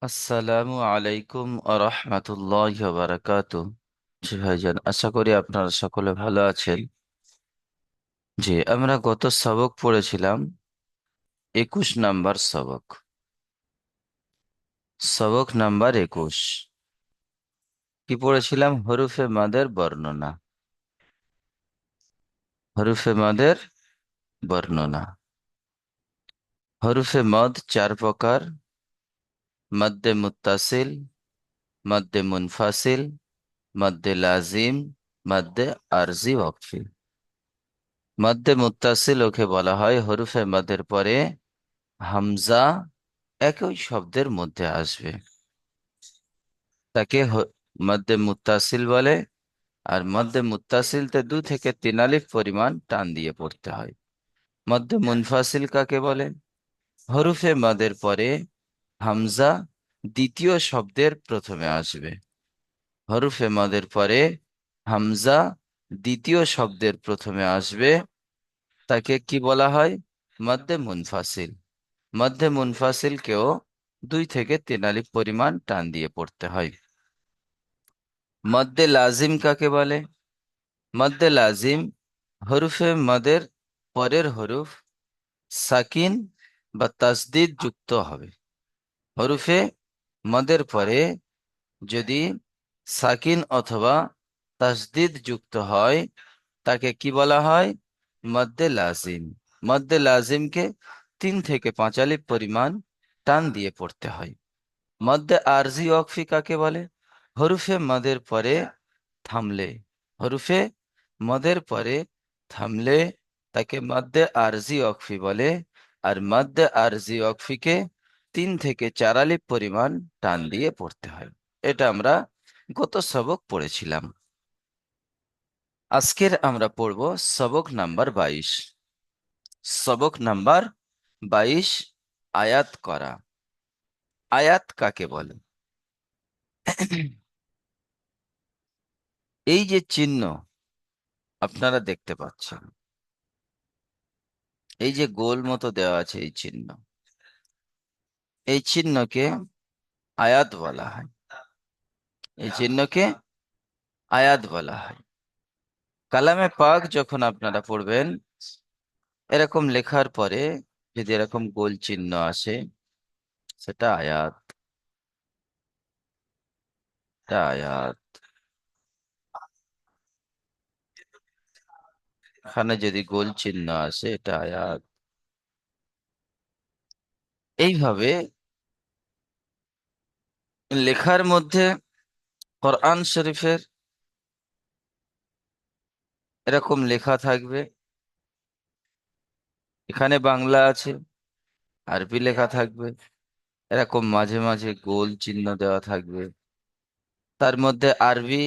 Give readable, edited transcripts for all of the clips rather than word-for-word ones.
আসসালামু আলাইকুম আরহামাতুল্লাহি ওয়া বারাকাতুহু। জি ভাইজান, আশা করি আপনারা সকলে ভালো আছেন। জি, আমরা গত সবক পড়েছিলাম 21 নাম্বার সবক। সবক নাম্বার 21 কি পড়েছিলাম? হরুফে মাদের বর্ণনা। হরুফে মাদের বর্ণনা। হরুফে মদ চার প্রকার: মদ্দে মুত্তাসিল, মদ্দে মুনফাসিল, মদ্দে লাজিম, মদ্দে আরজি ওয়াকফি। মদ্দে মুত্তাসিল ওকে বলা হয় হরুফে মদের পরে হামজা একই শব্দের মধ্যে আসবে, তাকে মদ্দে মুত্তাসিল বলে। আর মদ্দে মুত্তাসিলতে 2 থেকে 3 আলিফ পরিমাণ টান দিয়ে পড়তে হয়। মদ্দে মুনফাসিল কাকে বলে? হরুফে মদের পরে হামজা দ্বিতীয় শব্দের প্রথমে আসবে। হরুফে মদের পরে হামজা দ্বিতীয় শব্দের প্রথমে আসবে, তাকে কি বলা হয়? মদ্দে মুনফাসিল। মধ্যে মুনফাসিলকেও 2 থেকে 3 আলিফ পরিমাণ টান দিয়ে পড়তে হয়। মদ্দে লাজিম কাকে বলে? মদ্দে লাজিম হরুফে মদের পরের হরুফ সাকিন বা তাসদিদ যুক্ত হবে। হরুফে মদের পরে যদি সাকিন অথবা তাসদিদ যুক্ত হয়, তাকে কি বলা হয়? মদ্দে লাজিম। মদ্দে লাজিমকে 3 থেকে 5 আলিফ পরিমাণ টান দিয়ে পড়তে হয়। মদ্দে আরজি ওয়াকফি কাকে বলে? হরুফে মদের পরে থামলে, হরুফে মদের পরে থামলে তাকে মদ্দে আরজি ওয়াকফি বলে। আর মদ্দে আরজি ওয়াকফিকে 3 থেকে 4 আলিফ পরিমাণ টান দিয়ে পড়তে হয়। এটা আমরা গত সবক পড়েছিলাম। আজকের আমরা পড়ব সবক নাম্বার 22। সবক নাম্বার 22, আয়াত করা। আয়াত কাকে বলে? এই যে চিহ্ন আপনারা দেখতে পাচ্ছেন, এই যে গোল মতো দেওয়া আছে এই চিহ্ন, এই চিহ্নকে আয়াত বলা হয়। এই চিহ্নকে আয়াত বলা হয়। কালামে পাক যখন আপনারা পড়বেন, এরকম লেখার পরে যদি এরকম গোল চিহ্ন আসে, সেটা আয়াত। এটা আয়াত। এখানে যদি গোল চিহ্ন আসে, এটা আয়াত। এইভাবে লেখার মধ্যে কোরআন শরীফের এরকম লেখা থাকবে। এখানে বাংলা আছে, আরবি লেখা থাকবে, এরকম মাঝে মাঝে গোল চিহ্ন দেওয়া থাকবে। তার মধ্যে আরবি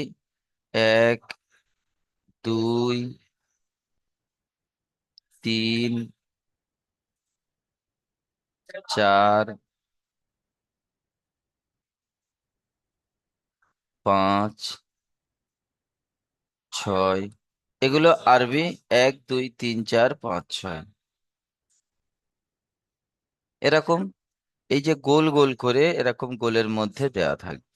1, 2, 3, 4, 5, 6, এগুলো আরবি। 1, 2, 3, 4, 5, 6 এরকম। এই যে গোল গোল করে এরকম গোলের মধ্যে দেওয়া থাকবে,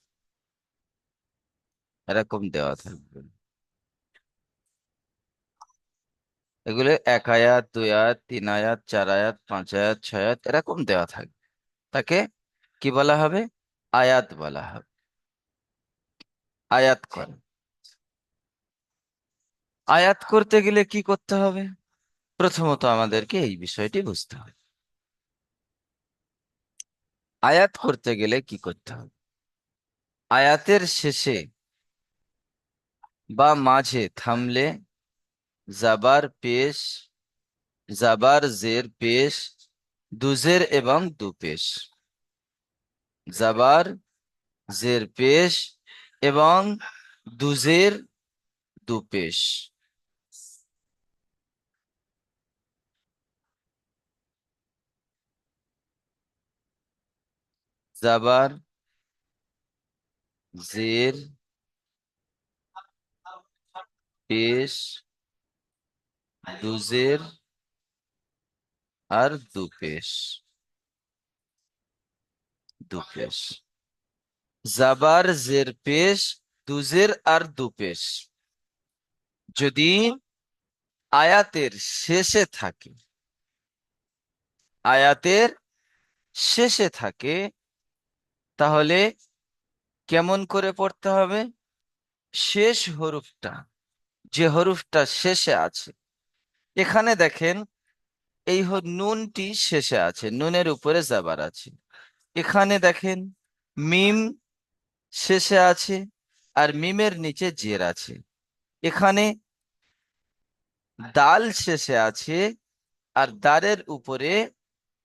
এরকম দেওয়া থাকবে। এগুলো 1 আয়াত, 2 আয়াত, 3 আয়াত, 4 আয়াত, 5 আয়াত, 6 আয়াত এরকম দেওয়া থাকবে। তাকে কি বলা হবে? আয়াত বলা হবে। আয়াত করে। আয়াত করতে গেলে কি করতে হবে? প্রথমত আমাদেরকে এই বিষয়টি বুঝতে হবে। আয়াত করতে গেলে কি করতে হবে? আয়াতের শেষে বা মাঝে থামলে জাবার পেশ, জাবার জের পেশ, দুজের এবং দু পেশ। জাবার জের পেশ এবং দুজের দু পেশ। জাবার, জের, পেশ, দুজের আর দু পেশ। দু পেশ। জাবার জের পেশ, দুজের আর দু পেশ যদি আয়াতের শেষে থাকে, আয়াতের শেষে থাকে, তাহলে কেমন করে পড়তে হবে? শেষ হরফটা, যে হরফটা শেষে আছে, এখানে দেখেন এই নুনটি শেষে আছে, নুনের উপরে জাবার আছে। এখানে দেখেন মিম শেষে আছে, আর মিমের নিচে জের আছে। এখানে দাল শেষে আছে, আর দালের উপরে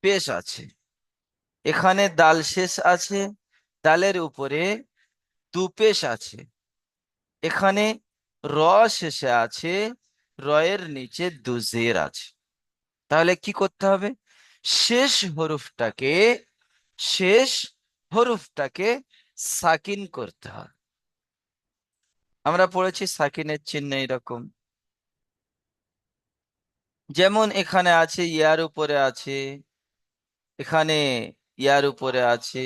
পেশ আছে। এখানে দাল শেষ আছে, দালের উপরে দু পেশ আছে। এখানে র শেষে আছে, রয়ের নিচে দু জের আছে। তাহলে কি করতে হবে? শেষ হরফটাকে, শেষ হরফটাকে সাকিন করতে হবে। আমরা পড়েছি সাকিনের চিহ্ন এরকম, যেমন এখানে আছে ইয়ার উপরে আছে, এখানে ইয়ার উপরে আছে,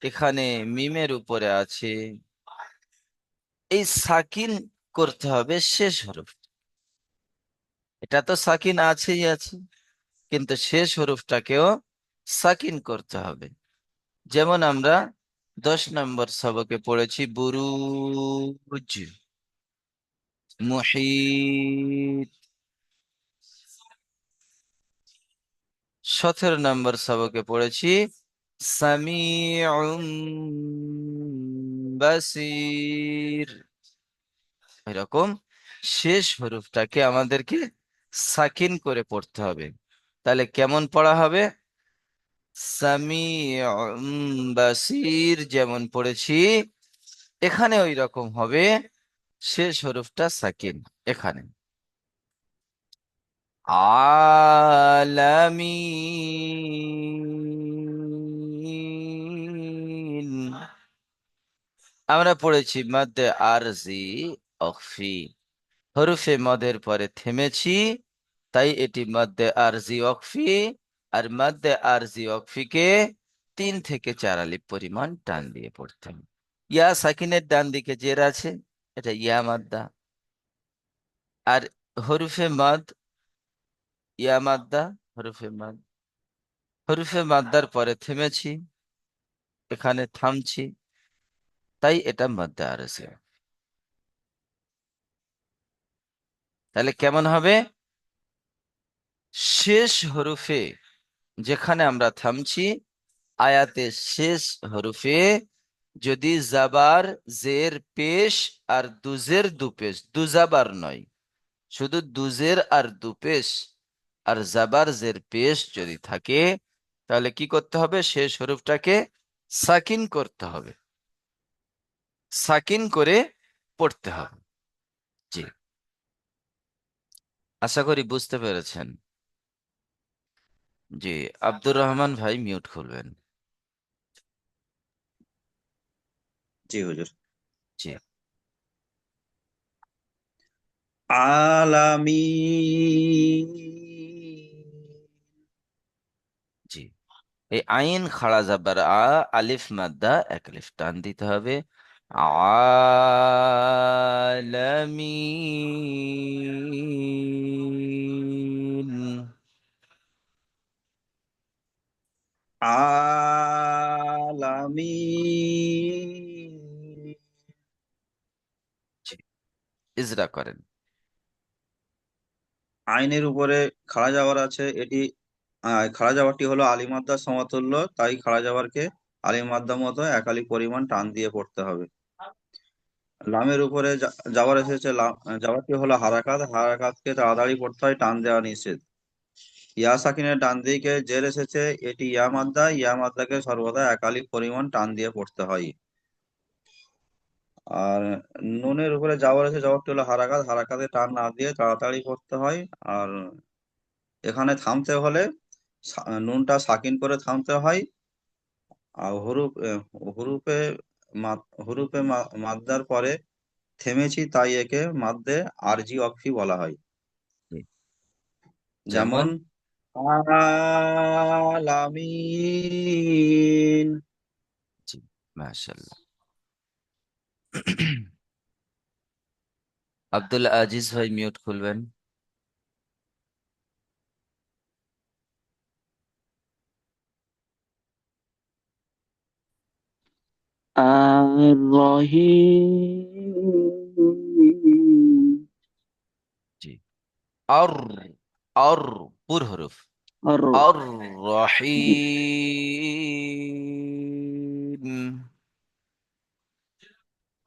এখানে মিমের উপরে আছে। এই সাকিন করতে হবে শেষ হরফ। এটা তো সাকিন আছেই আছে, কিন্তু শেষ হরফটাকেও সাকিন করতে হবে। যেমন আমরা 10 নম্বর সবকে পড়েছি বুরুজ, মুহিত। 17 নম্বর সবকে পড়েছি সামিউম বাসির। এরকম শেষ হরফটাকে আমাদেরকে সাকিন করে পড়তে হবে। তাহলে কেমন পড়া হবে? সামিউম বাসির যেমন পড়েছি, এখানে ওই রকম হবে, শেষ হরফটা সাকিন। এখানে আলামিন আমরা পড়েছি মধ্যে আরজি অখফি, হরফে মদের পরে থেমেছি, তাই এটি মধ্যে আরজি অখফি। আর মধ্যে আরজি অখফিকে 3 থেকে 4 আলিফ পরিমাণ টান দিয়ে পড়তে হবে। ইয়া সাকিনের ডান দিকে জের আছে, এটা ইয়া মাদ্দা। আর হরফে মদ, ইয়া মাদ্দা, হরফে মদ, হরফে মাদ্দার পরে থেমেছি, এখানে থামছি, তাই এটা মধ্যে আরজি। তাহলে কেমন হবে? শেষ হরফে, যেখানে আমরা থামছি, আয়াতের শেষ হরফে যদি জাবার জের পেশ আর দুজের দু পেশ, দু জাবার নয়, শুধু দুজের আর দু পেশ আর জাবার জের পেশ যদি থাকে, তাহলে কি করতে হবে? শেষ হরফটাকে সাকিন করতে হবে, সাকিন করে পড়তে হবে। জি, আশা করি বুঝতে পেরেছেন। জি, আব্দুর রহমান ভাই মিউট খুলবেন। জি হুজুর। জি। আলামিন। জি, এই আইন খাড়া যাবার আ, আলিফ মাদ্দা, এক আলিফ টান দিতে হবে। আলামিন। আলামিন। জি, ইজরা করেন। আইনের উপরে খাড়া যাওয়ার আছে, এটি খাড়া যাওয়ারটি হলো আলিমাদ্দার সমতুল্য, তাই খাড়া যাওয়ারকে আলিমাদ্দা মতো একালি পরিমাণ টান দিয়ে পড়তে হবে। লামের উপরে যাওয়ার এসেছে, যাওয়ারটি হলো হারাকাত, হারাকাতকে তাড়াতাড়ি পড়তে হয়, টান দেওয়া নিষেধ। ইয়া সাকিনের ডান দিকে জের এসেছে, এটি ইয়া মাদ্দা, ইয়া মাদ্দাকে সর্বদা একালি পরিমাণ টান দিয়ে পড়তে হয়। আর নুনের উপরে যাওয়ার আছে, যাওয়ারটি হলো হারাকাত, হারাকাতে টান না দিয়ে তাড়াতাড়ি পড়তে হয়। আর এখানে থামতে হলে নুনটা সাকিন করে থামতে হয়। আর হরুপে মাদ্দার পরে থেমেছি, তাই একে মাদ্দে আরজি অক্ফি বলা হয়। জি, যেমন যেমন আলামিন। জি, মাশাআল্লাহ। আব্দুল আজিজ ভাই মিউট খুলবেন। আর রহিম। জি। আর, আর পুর হরফ। আর আর জি, রহিম।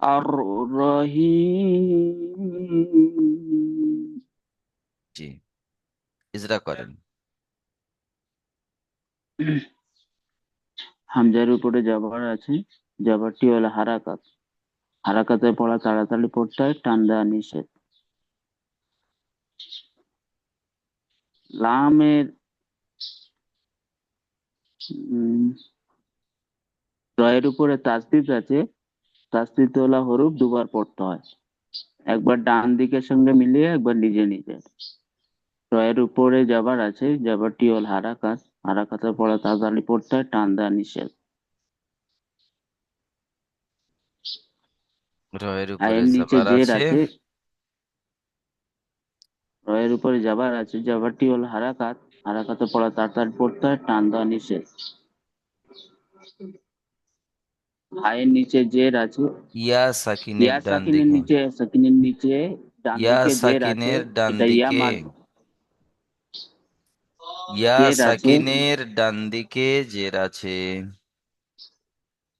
আর রহিম। জি, ইজরা করেন। হামজার উপরে জবর আছে, জবরটি হলো হারাকাত। হারাকাতে পড়া তাড়াতাড়ি পড়তে হয়, টান দেওয়া নিষেধ। লামের উম, রয়ের উপরে তাসদিদ আছে। তাসদিদ ওয়ালা হরফ দুবার পড়তে হয়, একবার ডান দিকের সঙ্গে মিলিয়ে, একবার নিজে নিজে। রয়ের উপরে জবর আছে, জবরটি হল হারাকাত। হারাকাতে পড়া তাড়াতাড়ি পড়তে হয়, টান দেওয়া নিষেধ। রয়ের উপরে আয়ের নিচে জবর জের আছে। আছে। রয়ের উপরে জবর আছে, জবরটি হল হারাকাত। হারাকাতে পড়া তাড়াতাড়ি পড়তে হয়, টান দেওয়া নিষেধ। আয়ের নিচে জের আছে। ইয়া সাকিনের ইয়া ডান সাকিনের দিকে। নিচে, সাকিনের নিচে ডান ইয়া দিকে জের আছে। সাকিনের ডান এটা ইয়া দিকে। মাদ। ইয়া জের আছে। সাকিনের ডান দিকে জের আছে।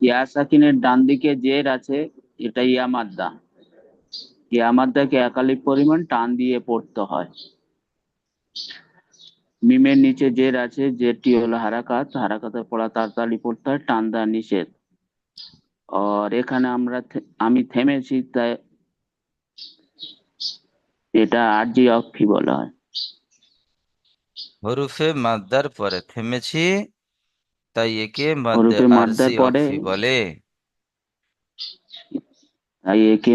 ইয়া সাকিনের ডান দিকে জের আছে, এটা ইয়া মাদ্দা। ইয়া মাদ্দাকে একালিক পরিমাণ টান দিয়ে পড়তে হয়। মিমের নিচে জের আছে, জেরটি হলো হারাকাত। হারাকাতে পড়া তাড়াতাড়ি পড়তে হয়, টান দেওয়া নিষেধ। আর এখানে আমি থেমেছি, তাই এটা আরজি অক্ষি বলা হয়। হরুফে মাদ্দার পরে থেমেছি, তাই একে মাদ্দে হরফে মাদ্দার আরজি পরে, অকফি বলে। তাই একে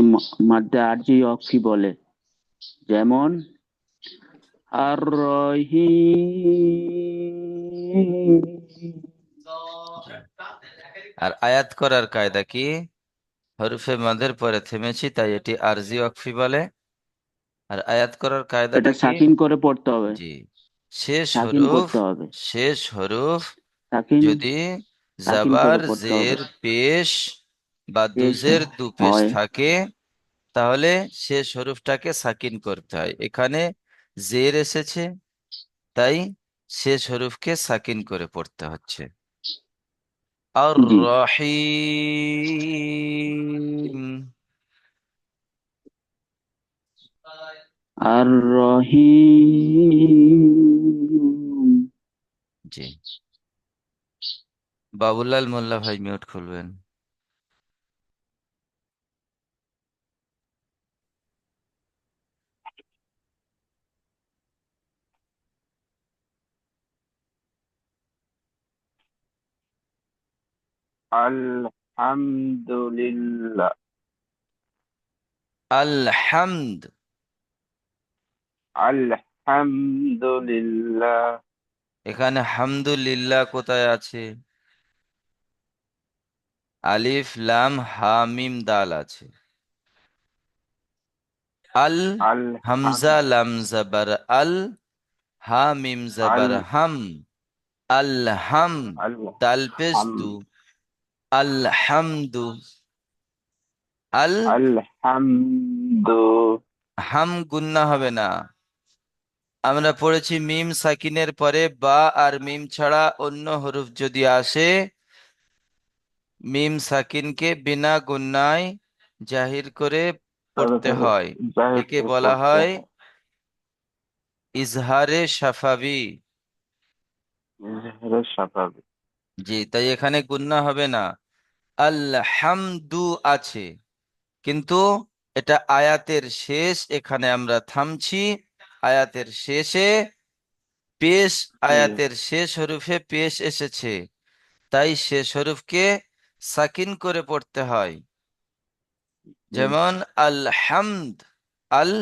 মাদ্দে আরজি অক্ষি বলে। যেমন আর রহিম। জি। আর আয়াত করার কায়দা কি? হরফে মাদের পরে থেমেছি, তাই এটি আরজি অকফি বলে। আর আয়াত করার কায়দাটা এটা কি? সাকিন করে পড়তে হবে। জি, শেষ সাকিন হরুফ। করতে হবে। শেষ হরুফ সাকিন, যদি সাকিন জাবার করে পড়তে হবে। জের পেশ বা পেশ দুজের দুপেশ হয়। থাকে, তাহলে শেষ হরুফটাকে সাকিন করতে হয়। এখানে জের এসেছে, তাই শেষ হরুফকে সাকিন করে পড়তে হচ্ছে। আর জি। রহিম। আর রহিম। জি। বাবুলাল মোল্লা ভাই মিউট খুলবেন। আলহামদুলিল্লাহ। আল হামদ। আলহামদুলিল্লাহ। এখানে হামদুলিল্লাহ কোথায় আছে? আলিফ লাম হা মিম দাল আছে। আল, আলহাম হামজা লাম জবর আল, হা মিম আল জবর হাম, আল হাম, দাল পেশ আলহাম দু, আল হামদু। আল আলহামদু। হাম গুন্না হবে না। আমরা পড়েছি মিম সাকিনের পরে বা আর মিম ছাড়া অন্য হরফ যদি আসে, মিম সাকিনকে বিনা গুন্নায় জাহির করে তবে পড়তে তবে হয়। জাহির একে করে বলা পড়তে হয় হয়। ইজহারে শাফাবি। ইজহারে স্বাভাবিক। জি, তাই এখানে গুন্না হবে না। আলহামদু আছে, কিন্তু এটা আয়াতের শেষ, এখানে আমরা থামছি। আয়াতের শেষে পেশ, জি, আয়াতের শেষ হরফে পেশ এসেছে, তাই শেষ হরফকে সাকিন করে পড়তে হয়। জি। যেমন আল হামদ। আল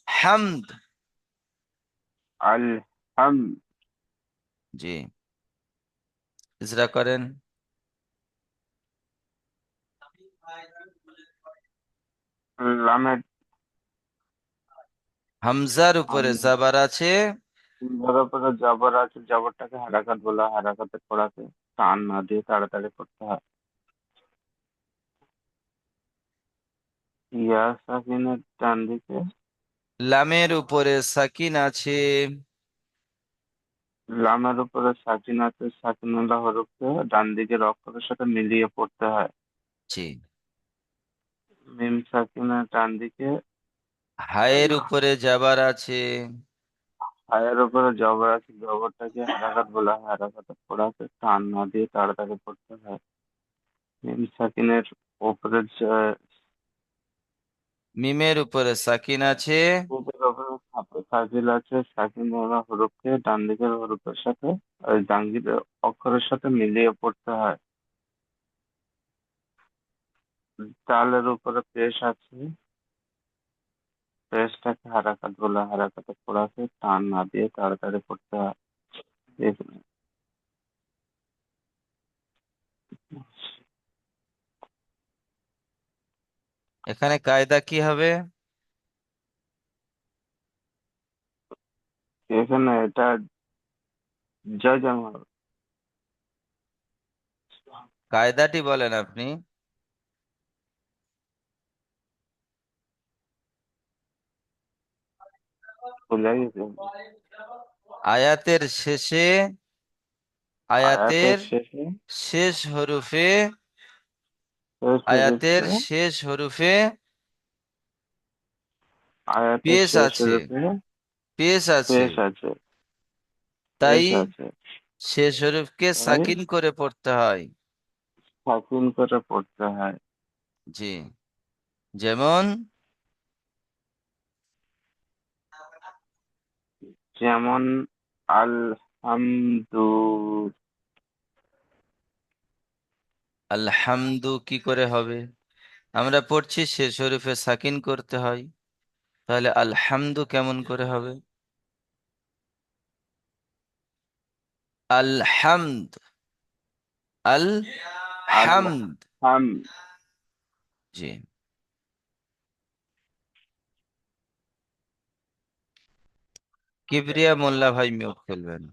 হামদ। আলহাম জি, ইজরা করেন। লামের হামজার উপরে হাম- জাবার আছে, ধর উপরে জবর আছে, জবরটাকে হারাকাত বলা হয়, হারাকাতের পড়াকে টান না দিয়ে তাড়াতাড়ি করতে হয়। ইয়া সাকিনের ডান দিকে, লামের উপরে সাকিন আছে, লামের উপরে সাকিন আছে, সাকিনুল্লাহ হরফকে ডান দিকের অক্ষরের সাথে মিলিয়ে পড়তে হয়। জি। মিম সাকিনের ডান দিকে, হায়ের উপরে জাবার আছে, হায়ের উপরে জবর আছে, জবরটাকে হারাকাত বলা হয়, হারাকাতের পড়াকে টান না দিয়ে তাড়াতাড়ি পড়তে হয়। মিম সাকিনের উপরে মিমের উপরে সাকিন আছে, নিচের উপরে সাকিল আছে, সাকিন হরফকে ডান দিকের হরফের সাথে, ওই ডান দিকের অক্ষরের সাথে মিলিয়ে পড়তে হয়। ডালের উপরে পেশ আছে, পেশটাকে হারাকাত বলা হয়, হারাকাতের পড়াকে টান না দিয়ে তাড়াতাড়ি পড়তে হয়। এখানে এখানে কায়দা কি হবে? এখানে এটা জজম হবে। কায়দাটি বলেন আপনি। ভুলে গেছি। আয়াতের শেষে, আয়াতের আয়াতের শেষে, শেষ হরফে, শেষ আয়াতের হরফে, শেষ হরফে আয়াতের পেশ শেষ আছে, হরফে পেশ আছে, পেশ আছে, তাই পেশ আছে, শেষ হরফকে তাই সাকিন করে পড়তে হয়। সাকিন করে পড়তে হয়। জি। যেমন যেমন আলহামদু, আলহামদু কি করে হবে? আমরা পড়ছি শেষ হরফে সাকিন করতে হয়, তাহলে আলহামদু কেমন করে হবে? আলহামদ, আল হামদ। আলহাম, জি। কিবরিয়া মোল্লা ভাই মিউট খেলবেন।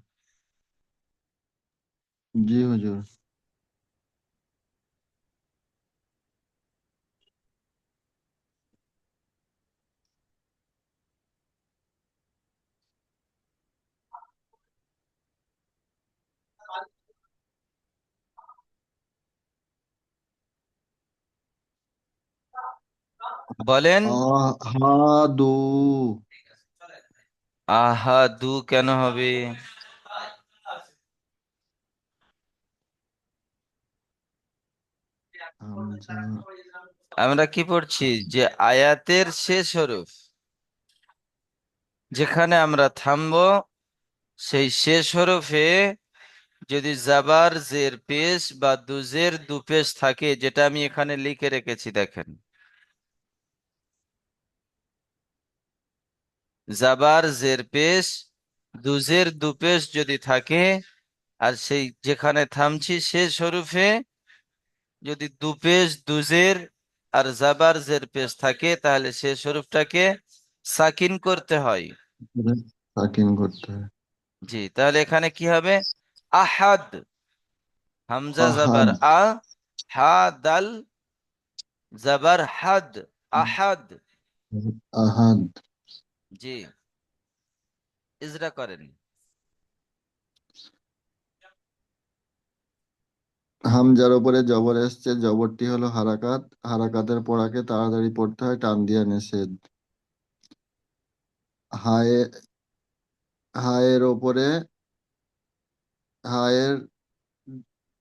জি হুজুর। বলেন। আহাদু, আহাদু কেন হবে? হামজা, আমরা কি পড়ছি যে আয়াতের শেষ হরফ যেখানে আমরা থামবো, সেই শেষ হরফে যদি জাবার জের পেশ বা দুজের দুপেশ থাকে, যেটা আমি এখানে লিখে রেখেছি দেখেন, জাবার জের পেশ দুজের দুপেশ যদি থাকে, আর সেই যেখানে থামছি শেষ হরফে যদি দুপেশ দুজের আর জাবার জের পেশ থাকে, তাহলে শেষ হরফটাকে সাকিন করতে হয়। সাকিন করতে হয়। জি, তাহলে এখানে কি হবে? আহাদ, হামজা জাবার আহাদ, আ, হা দাল জাবার হাদ, আহাদ। আহাদ। জি। ইজরা করেন। হামজার উপরে জবর এসছে, জবরটি হলো হারাকাত, হারাকাতের পড়াকে তাড়াতাড়ি পড়তে হয় টান দিয়া নিষেধ। হায়ে, হায়ের ওপরে, হায়ের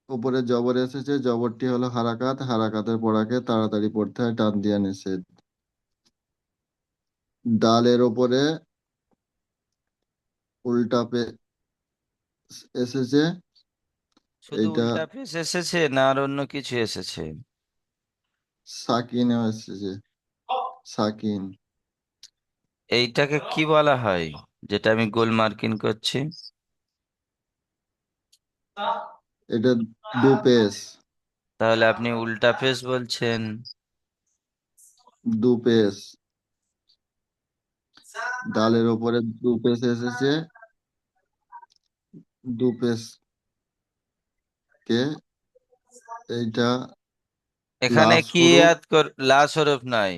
উপরে জবর এসেছে, জবরটি হলো হারাকাত, হারাকাতের পড়াকে তাড়াতাড়ি পড়তে হয় টান দিয়া নিষেধ। ডালের ওপরে উল্টা এসেছে, শুধু এইটা উল্টা পেশ এসেছে না আর অন্য কিছু এসেছে? সাকিন এসেছে, সাকিন। এইটাকে কি বলা হয় যেটা আমি গোল মার্কিং করছি? এটা দু পেশ। তাহলে আপনি উল্টা পেশ বলছেন। দু পেশ। ডালের ওপরে দু পেশ এসেছে, দু পেশ কে এইটা এখানে লাশ কি হরুপ। লা হরফ নাই,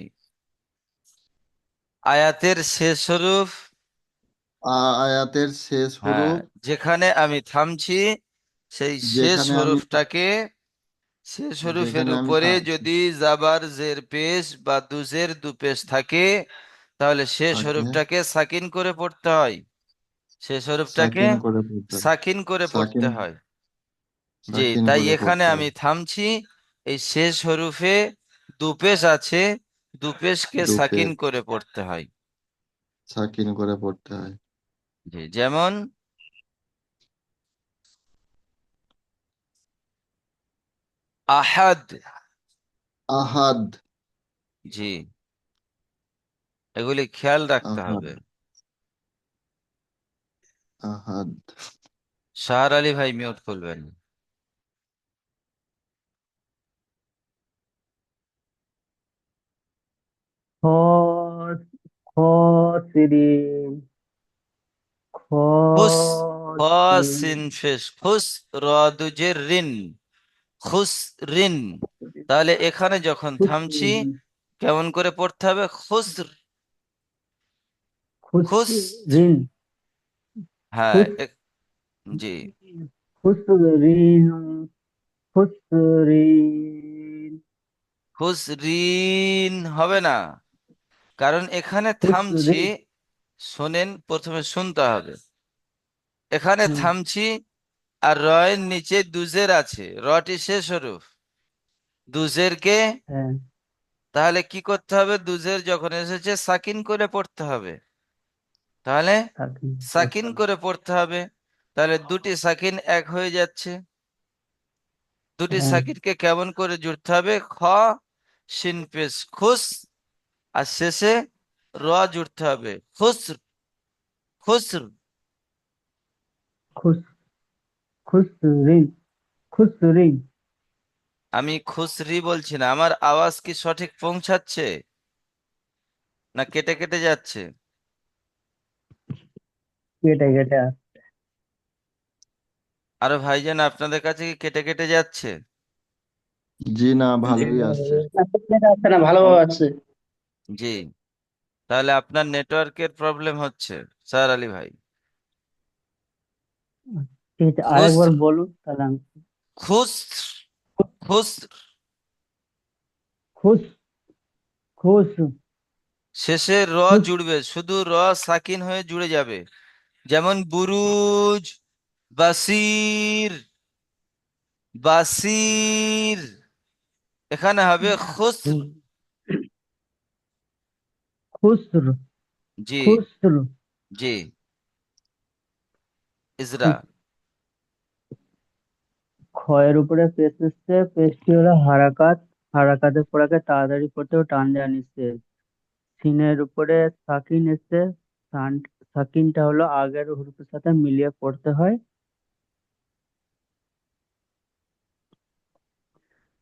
আয়াতের শেষ হরফ। আয়াতের শেষ হ্যাঁ, হরুপ। যেখানে আমি থামছি সেই শেষ যেখানে আমি হরফটাকে, শেষ হরফের যেখানে আমি উপরে থামছি যদি জাবার জের পেশ বা দুজের দু পেশ থাকে, তাহলে শেষ তাকে হরফটাকে সাকিন করে পড়তে হয়। শেষ হরফটাকে সাকিন করে পড়তে হবে। সাকিন করে সাকিন পড়তে হয়। জি, সাকিন তাই করে এখানে পড়তে আমি হবে। থামছি। এই শেষ হরফে দু পেশ আছে, দু পেশকে দু সাকিন পেশ করে পড়তে হয়। সাকিন করে পড়তে হয়। জি, যেমন আহাদ। আহাদ। জি, এগুলি খেয়াল রাখতে আহাদ। হবে। আহাদ। শাহর আলী ভাই মিউট করবেন। খ সিরিন খুস, খ সিন সিন ফেস খুস, র দুজের রিন, খুস রিন। তাহলে এখানে যখন থামছি খুসরিন কেমন করে পড়তে হবে? খুস, খুস। খুসরিন হ্যাঁ, খুস জি, খুসরিন খুসরিন খুস রিন হবে না, কারণ এখানে থামছি। খুসরিন শোনেন, প্রথমে শুনতে হবে। এখানে হুম, থামছি, আর রয়ের নিচে দুজের আছে, রটি শেষ হরফ। দুজেরকে হ্যাঁ তাহলে কি করতে হবে? দুজের যখন এসেছে সাকিন করে পড়তে হবে। তাহলে সাকিন সাকিন করে পড়তে হবে। তাহলে দুটি সাকিন এক হয়ে যাচ্ছে। দুটি হ্যাঁ সাকিনকে কেমন করে জুড়তে হবে? খ শিন পেশ খুস, আর শেষে র জুড়তে হবে, খুসর, খুসর। খুস খুসরিন খুসরিন আমি খুসরি বলছি না। আমার আওয়াজ কি সঠিক পৌঁছাচ্ছে, না কেটে কেটে যাচ্ছে? কেটে কেটে আরো ভাইজান, আপনাদের কাছে কি কেটে কেটে যাচ্ছে? জি না, ভালোই আসছে। কেটে আসছে না, ভালো আছে। জি, তাহলে আপনার নেটওয়ার্কের প্রবলেম হচ্ছে, স্যার আলী ভাই। ঠিক আছে, খুস, আরেকবার বলুন তাহলে আমি খুস, খুস। খুশ খুশ শেষে র খুশ জুড়বে, শুধু র সাকিন হয়ে জুড়ে যাবে। যেমন বুরুজ, বাসির, বাসির। এখানে হবে খুসর। খুসর জি, খুসর জি, ইজরা। খয়ের উপরে পেশ এসছে, পেশটি হলো হারাকাত, হারাকাতের পরাকে তাড়াতাড়ি করতেও টান দেওয়া নিষেধ। সিনের উপরে সাকিন এসছে, সাকিনটা হলো আগের হুরুফের সাথে মিলিয়ে পড়তে হয়।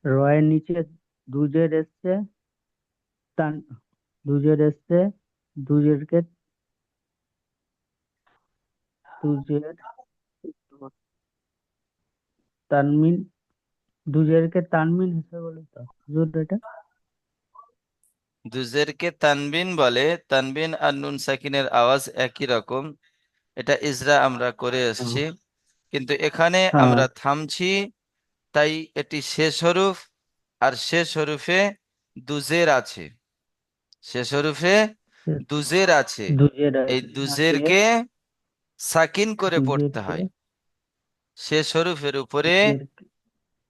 রয়ের নিচে দুজের এসছে, টান দুজের এসছে, দুজেরকে দুজের তানমিন দুজেরকে তানমিন হিসেবে বলে তো হুজুর এটা। দুজেরকে তানবিন বলে। তানবিন আর নুন সাকিনের আওয়াজ একই রকম। এটা ইজরা আমরা করে এসেছি। কিন্তু এখানে হ্যাঁ আমরা থামছি, তাই এটি শেষ হরফ। আর শেষ হরফে দুজের আছে, শেষ হরফে দুজের আছে। দুজের এই আছে, দুজেরকে সাকিন করে পড়তে দুজেরকে হয়। শেষ হরফের উপরে দুজেরকে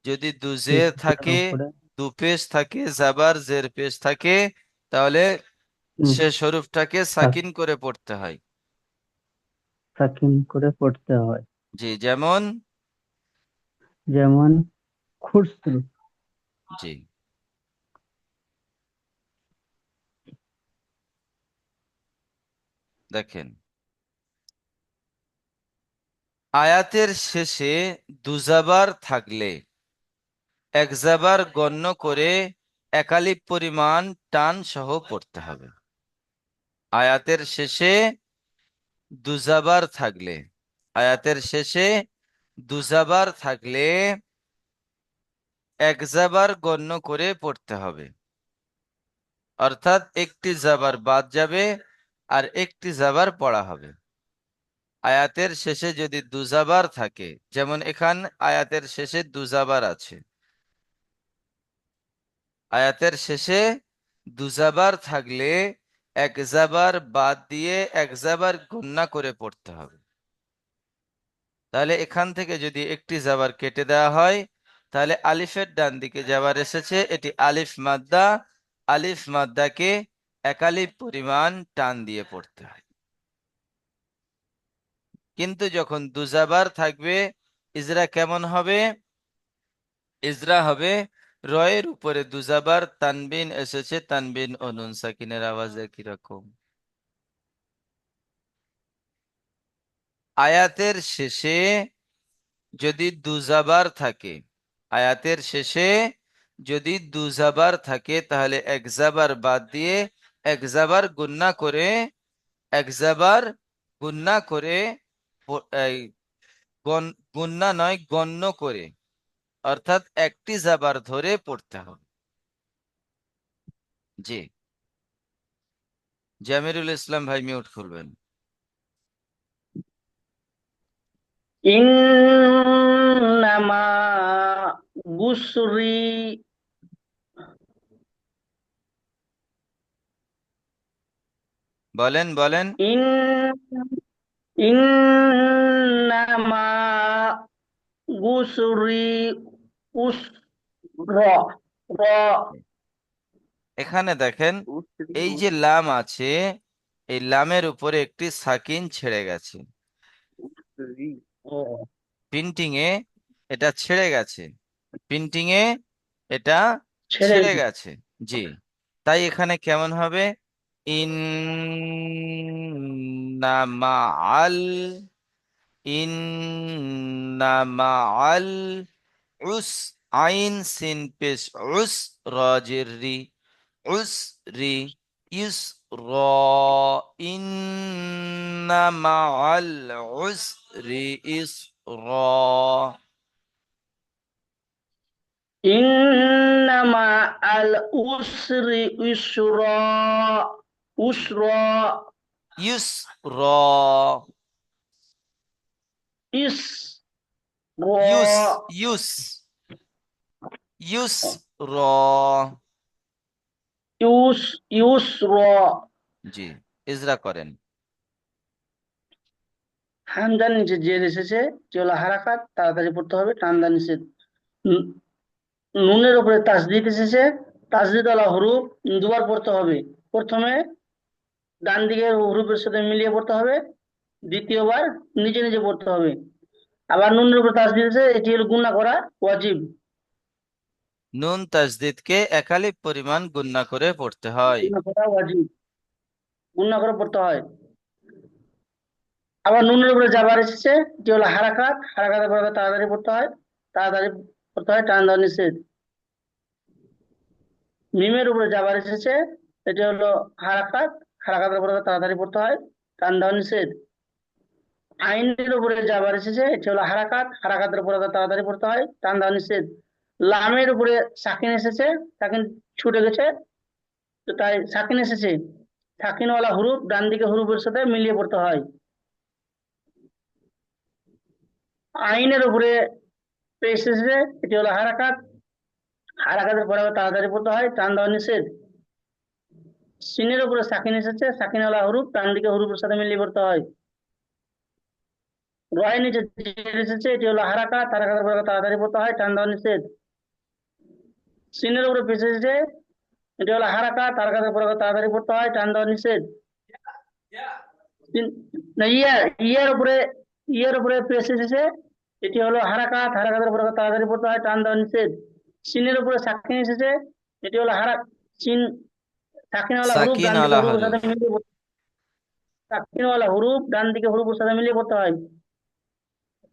যদি শেষ দুজের করে থাকে, উপরে দু পেশ থাকে, জাবার জের পেশ থাকে, তাহলে উম, শেষ হরফটাকে সাক- সাকিন করে পড়তে হয়। সাকিন করে পড়তে হয়। জি, যেমন, যেমন খুসরু জি, দেখেন, আয়াতের শেষে দুজাবার থাকলে এক জাবার গণ্য করে একালিপ পরিমাণ টান সহ পড়তে হবে। আয়াতের শেষে দুজাবার থাকলে আয়াতের শেষে দুজাবার থাকলে এক জাবার গণ্য করে পড়তে হবে, অর্থাৎ একটি জাবার বাদ যাবে আর একটি জাবার পড়া হবে। আয়াতের শেষে যদি দুজাবার থাকে, যেমন এখান আয়াতের শেষে দুজাবার আছে, আয়াতের শেষে দুজাবার থাকলে এক জাবার বাদ দিয়ে এক জাবার গুণনা করে পড়তে হবে। তাহলে এখান থেকে যদি একটি জাবার কেটে দেওয়া হয়, তাহলে আলিফের ডান দিকে জাবার এসেছে, এটি আলিফ মাদ্দা, আলিফ মাদ্দাকে একালিফ পরিমাণ টান দিয়ে পড়তে হয়। কিন্তু যখন দুজাবার থাকবে, ইজরা কেমন হবে? ইজরা হবে রয়ের উপরে দুজাবার, তানবিন এসেছে, তানবিন ও নুন সাকিনের আওয়াজে কিরকম। আয়াতের শেষে যদি দুজাবার থাকে, আয়াতের শেষে যদি দুজাবার থাকে, তাহলে এক জাবার বাদ দিয়ে এক জাবার গুন্না করে, এক জাবার গুন্না করে এই গুন্না নয়, গণ্য করে, অর্থাৎ একটি জাবার ধরে পড়তে হবে। জি, জামিরুল ইসলাম ভাই মিউট খুলবেন। ইন্নামা গুসরি বলেন বলেন। ইন ইন্নামা গুসরি উস র র এখানে দেখেন, উসরি এই যে লাম আছে, এই লামের উপরে একটি সাকিন ছেড়ে গেছে। উসরি ও প্রিন্টিং এ এটা ছেড়ে গেছে, প্রিন্টিং এ এটা ছেড়ে ছেড়ে গেছে। গেছে। জি, তাই এখানে কেমন হবে? ইন্নামাআল, ইন্নামাআল উস, আইন সিন পেশ উস, রাজিরি উসরি, ইউসর, ইন্নামাআল উসরি ইউসর। ইন্নামা আল উসরি ইসরা উসরা ইউসর, ইস ইউস, র ইউস, ইউসর। ইউস ইউসরা। জি, ইজরা করেন। হামজার নিচে জের এসেছে, যে হলো হারাকাত, তাড়াতাড়ি পড়তে হবে, টানদা নিষেধ। নু- নুনের উপরে তাসদিদ এসেছে, তাসদিদ ওয়ালা হরুফ দুবার পড়তে হবে। প্রথমে ডান দিকের হরুফের সাথে মিলিয়ে পড়তে হবে, দ্বিতীয়বার নিজে নিজে পড়তে হবে। আবার নুনের উপরে তাসদিদ আছে, এটি হলো গুণা করা ওয়াজিব, নুন তাজদিদকে একালিপ পরিমাণ গুণনা করে পড়তে হয়। গুণা করা ওয়াজিব, গুণা করে পড়তে হয়। আবার নুনের উপরে যাবার এসেছে, এটি হলো হারাকাত, হারাকাতের পরে তাড়াতাড়ি পড়তে হয়, তাড়াতাড়ি পড়তে হয়, টান দেওয়া নিষেধ। মিমের উপরে যাবার এসেছে, এটি হলো হারাকাত, হারাকাতের পরে তাড়াতাড়ি পড়তে হয়, টান দেওয়া নিষেধ। আইনের উপরে যাবার এসেছে, এটি হলো হারাকাত, হারাকাতের উপরে তাড়াতাড়ি পড়তে হয়, টান দেওয়া নিষেধ। লামের উপরে সাকিন এসেছে, সাকিন ছুটে গেছে, তো তাই সাকিন এসেছে, সাকিনওয়ালা হরুফ ডান দিকে হরুফের সাথে মিলিয়ে পড়তে হয়। আইনের উপরে পেশ এসেছে, এটি হলো হারাকাত, হারাকাতের পরে তাড়াতাড়ি পড়তে হয়, টান দেওয়া নিষেধ। সিনের উপরে সাকিন এসেছে, সাকিনওয়ালা হরুফ ডান দিকে হরুফের সাথে মিলিয়ে পড়তে হয়। রয়ের নিচে জের এসেছে, এটি হলো হারাকাত, হারাকাতের পরে তাড়াতাড়ি পড়তে হয়, টান দেওয়া নিষেধ। সিনের উপরে পেশ এসেছে, এটি হলো হারাকাত, হারাকাতের পরে তাড়াতাড়ি পড়তে হয়, টান দেওয়া নিষেধ। না, ইয়ার উপরে পেশ এসেছে, এটি হলো হারাকাত, হারাকাতের পরে তাড়াতাড়ি পড়তে হয়, টান দেওয়া নিষেধ। সিনের উপরে সাকিন এসেছে, এটি হলো সিন, সাকিনওয়ালা হরুফ সাকিন ডান দিকে আলা হরুফের সাথে হরুফ। মিলিয়ে সাকিনওয়ালা হরুফ ডান দিকে হরুফের সাথে মিলিয়ে পড়তে হয়।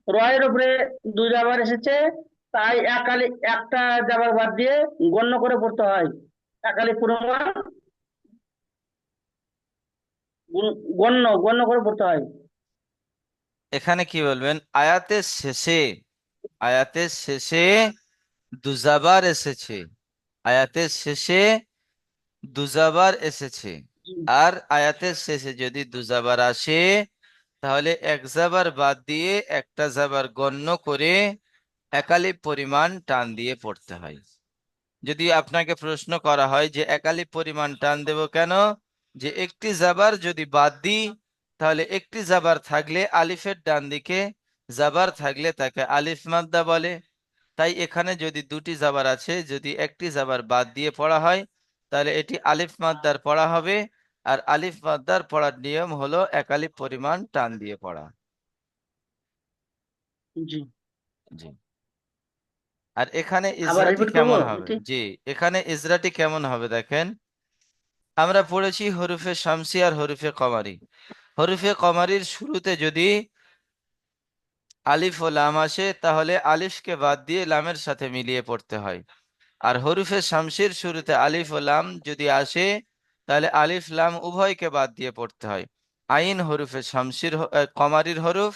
রয়ের উপরে দুই জাবার এসেছে, তাই একটা জাবার বাদ দিয়ে গণ্য করে পড়তে হয়। একালি পরিমাণ গণ্য গণ্য করে পড়তে হয়। এখানে কি বলবেন? আয়াতের শেষে দুজাবার এসেছে, আয়াতের শেষে দুজাবার এসেছে। জি আর আয়াতের শেষে যদি দুজাবার আসে, তাহলে এক জাবার বাদ দিয়ে একটা জাবার গণ্য করে একালিপ পরিমাণ টান দিয়ে পড়তে হয়। যদি আপনাকে প্রশ্ন করা হয় যে একালিপ পরিমাণ টান দেব কেন, যে একটি জাবার যদি বাদ দিই, তাহলে একটি জাবার থাকলে আলিফের ডান দিকে জাবার থাকলে তাকে আলিফ মাদ্দা বলে। তাই এখানে যদি দুটি জাবার আছে, যদি একটি জাবার বাদ দিয়ে পড়া হয়, তাহলে এটি আলিফ মাদ্দার পড়া হবে। আর আলিফ মাদ্দার পড়ার নিয়ম হলো একালিপ পরিমাণ টান দিয়ে পড়া। জি। জি। আর এখানে আবার ইজরাটি রিপিট করবো কেমন হবে? এটি। জি, এখানে ইজরাটি কেমন হবে দেখেন। আমরা পড়েছি হরুফে শামসি আর হরুফে কমারি। হরুফে কমারির শুরুতে যদি আলিফ ও লাম আসে, তাহলে আলিফকে বাদ দিয়ে লামের সাথে মিলিয়ে পড়তে হয়। আর হরুফে শামসির শুরুতে আলিফ ও লাম যদি আসে, তাহলে আলিফ লাম উভয়কে বাদ দিয়ে পড়তে হয়। আইন হরুফে কমারির হরুফ,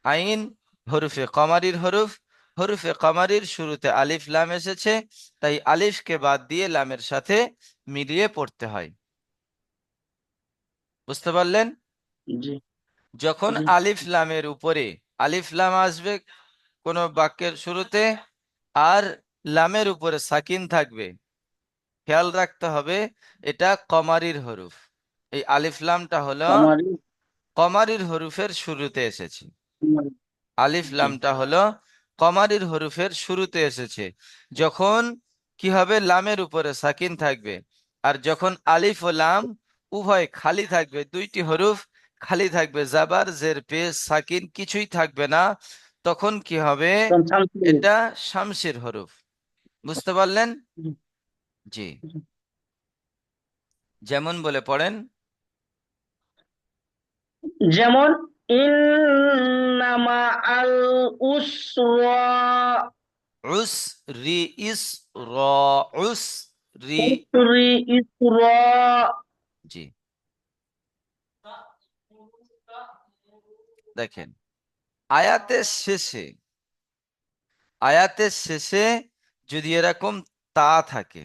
আইন হরুফে কমারির হরুফ। হরুফে কমারির শুরুতে আলিফ লাম এসেছে, তাই আলিফকে বাদ দিয়ে লামের সাথে মিলিয়ে পড়তে হয়। বুঝতে পারলেন? জি যখন জি আলিফ লামের উপরে আলিফ লাম আসবে কোন বাক্যের শুরুতে, আর লামের উপরে সাকিন থাকবে, খেয়াল রাখতে হবে এটা কমারির হরুফ। এই আলিফ লামটা হলো কমারি কমারির হরুফের শুরুতে এসেছে। কমারি। আলিফ জি লামটা হলো কমারির হরুফের শুরুতে এসেছে। যখন কি হবে? লামের উপরে সাকিন থাকবে। আর যখন আলিফ ও লাম উভয় খালি থাকবে, দুইটি হরুফ খালি থাকবে, জাবার জের পেশ সাকিন কিছুই থাকবে না, তখন কি হবে? তখন শামসুল। এটা শামসির হরুফ। বুঝতে পারলেন? জি, জি। জি। যেমন বলে পড়েন। যেমন ইন্নামা আল উসরা উস রি ইস র উস রি। উসরি ইসরা। জি, দেখেন আয়াতের শেষে আয়াতের শেষে যদি এরকম তা থাকে,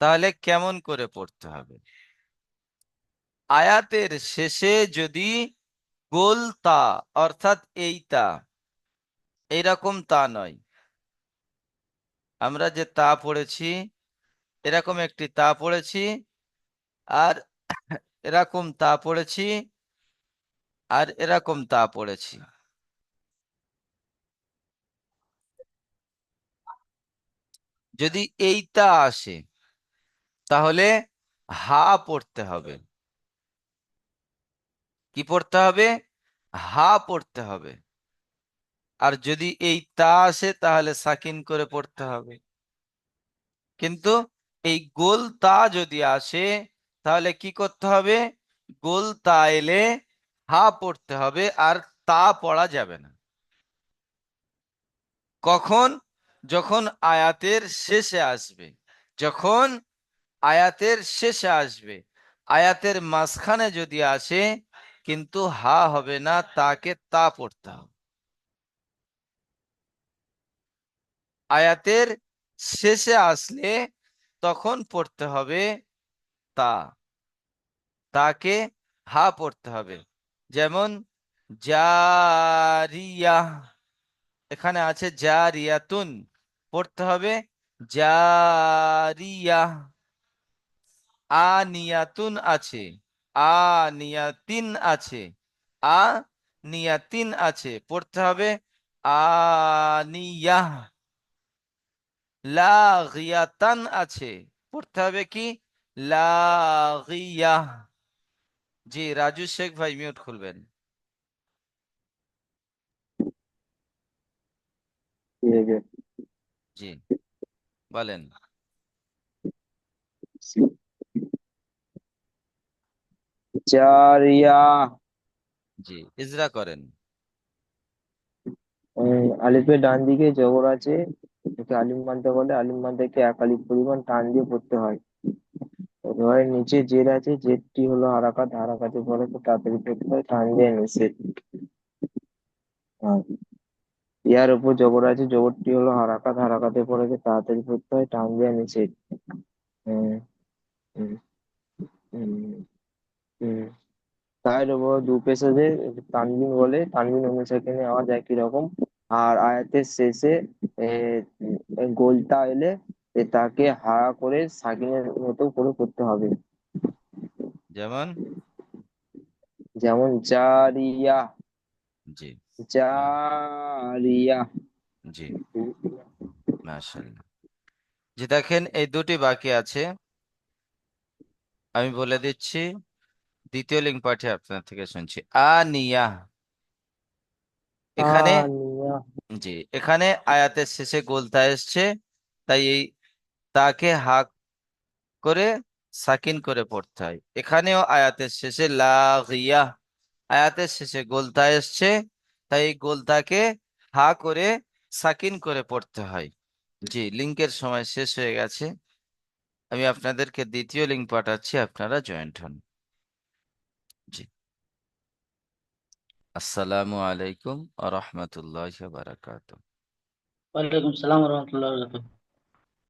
তাহলে কেমন করে পড়তে হবে? আয়াতের শেষে যদি গোল তা, অর্থাৎ এই তা, এইরকম তা নয়, আমরা যে তা পড়েছি এরকম একটি তা পড়েছি, আর এরকম তা পড়েছি, আর এরকম তা পড়েছি। যদি এইটা আসে, তাহলে হা পড়তে হবে। কি পড়তে হবে? হা পড়তে হবে। আর যদি এই তা আসে, তাহলে সাকিন করে পড়তে হবে। কিন্তু এই গোল তা যদি আসে, তাহলে কি করতে হবে? গোল তা এলে হা পড়তে হবে, আর তা পড়া যাবে না। কখন? যখন আয়াতের শেষে আসবে। যখন আয়াতের শেষে আসবে। আয়াতের মাঝখানে যদি আসে, কিন্তু হা হবে না, তাকে তা পড়তে হবে। আয়াতের শেষে আসলে তখন পড়তে হবে তা, তাকে হা পড়তে হবে। যেমন জারিয়া, এখানে আছে জারিয়াতুন, পড়তে হবে জারিয়া। আনিয়াতুন আছে, আনিয়াতিন আছে, আনিয়াতিন আছে, পড়তে হবে আনিয়াহ। লাগিয়াতান আছে, পড়তে হবে কি? লাগিয়াহ। জি, রাজু শেখ ভাই মিউট খুলবেন। ঠিক আছে। জি, বলেন। জারিয়া। জি, ইজরা করেন। আলিফের ডান দিকে জবর আছে, একে আলিফ মাদ্দা বলে। আলিফ মাদ্দাকে এক আলিফ পরিমাণ টান দিয়ে পড়তে হয়। এবারে নিচে জের আছে, জেরটি হলো হারাকাত, হারাকাতের পরে খুব তাড়াতাড়ি পড়তে হয়, টান দিয়ে নিষেধ। আর ইয়ার উপর জবর আছে, জবরটি হলো হারাকাত, হারাকাতের পরে খুব তাড়াতাড়ি পড়তে হয়, টান দিয়ে নিষেধ। হুম, হুম, হুম, হুম। তার উপর দু পেশাজে তানবিন বলে, তানবিন অনুসারে আওয়াজ একই রকম। আর আয়াতের শেষে গোলতা এলে তাকে হাঁ করে সাকিনের মতো করে করতে হবে। যেমন? যেমন জারিয়া, জি। জারিয়া। জি, মাশাআল্লাহ। জি, দেখেন এই দুটি বাকি আছে, আমি বলে দিচ্ছি। দ্বিতীয় লিঙ্ক পাঠে আপনার থেকে শুনছি। আনিয়া, এখানে, আনিয়া। জি, এখানে আয়াতের শেষে গোলতা এসছে, তাই এই তাকে হাক করে সাকিন করে পড়তে হয়। এখানেও আয়াতের শেষে লাগিয়া, আয়াতের শেষে গোলতা এসছে, তাই এই গোলতাকে হা করে সাকিন করে পড়তে হয়। জি, লিঙ্কের সময় শেষ হয়ে গেছে, আমি আপনাদেরকে দ্বিতীয় লিঙ্ক পাঠাচ্ছি, আপনারা জয়েন্ট হন। জি, আসসালামু আলাইকুম ওয়া রাহমাতুল্লাহি ওয়া বারাকাতুহু। ওয়ালাইকুম সালাম রহমতুল্লাহ।